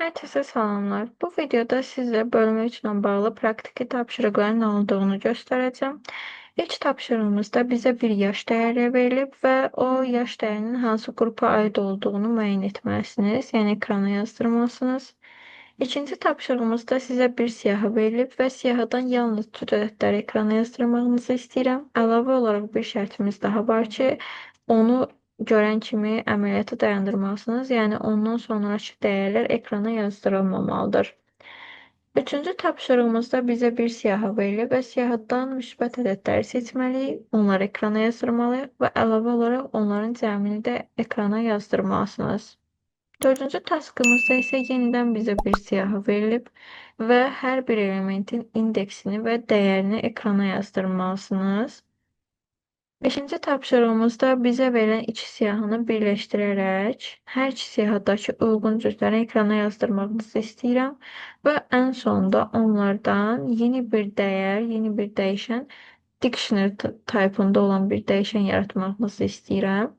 Herkese selamlar. Bu videoda size bölme 3 ile bağlı praktiki tapşırıkların ne olduğunu göstereceğim. İlk tapşırığımızda bize bir yaş değeri verilib ve o yaş değerinin hansı grupa ait olduğunu müəyyən etməlisiniz. Yəni ekrana yazdırmalısınız. İkinci tapşırığımızda size bir siyahı verilib və siyahıdan yalnız cüt ədədləri ekrana yazdırmağınızı istəyirəm. Əlavə olaraq bir şərtimiz daha var ki, onu görən kimi əməliyyatı dayandırmalısınız. Yəni ondan sonraki dəyərlər ekrana yazdırılmamalıdır. Üçüncü tapşırığımızda bize bir siyahı verilib və siyahıdan müsbət ədədləri seçməliyik. Onları ekrana yazdırmalıyıq və əlavə olaraq onların cəmini də ekrana yazdırmalısınız. Dördüncü taskımızda ise yeniden bize bir siyahı verilib ve her bir elementin indeksini ve değerini ekrana yazdırmalısınız. Beşinci tapşırığımızda bize verilen iki siyahını birleştirerek her iki siyahdaki uygun cüzləri ekrana yazdırmağınızı istəyirəm ve en sonunda onlardan yeni bir değer, yeni bir değişen, dictionary type'ında olan bir değişen yaratmağınızı istəyirəm.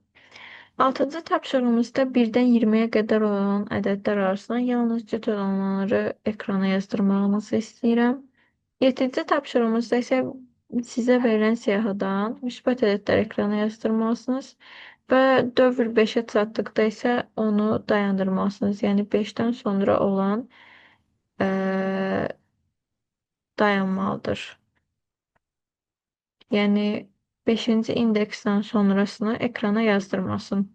Altıncı tapşırığımızda 1-dən 20-yə qədər olan ədədlər arasından yalnız cüt olanları ekrana yazdırmağınızı istəyirəm. Yeddinci tapşırığımızda isə sizə verilən siyahıdan müsbət ədədlər ekrana yazdırmalısınız və dövr 5-ə çatdıqda isə onu dayandırmalısınız. Yəni 5-dən sonra olan dayanmalıdır. Yəni 5-ci indeksdən sonrasını ekrana yazdırmasın.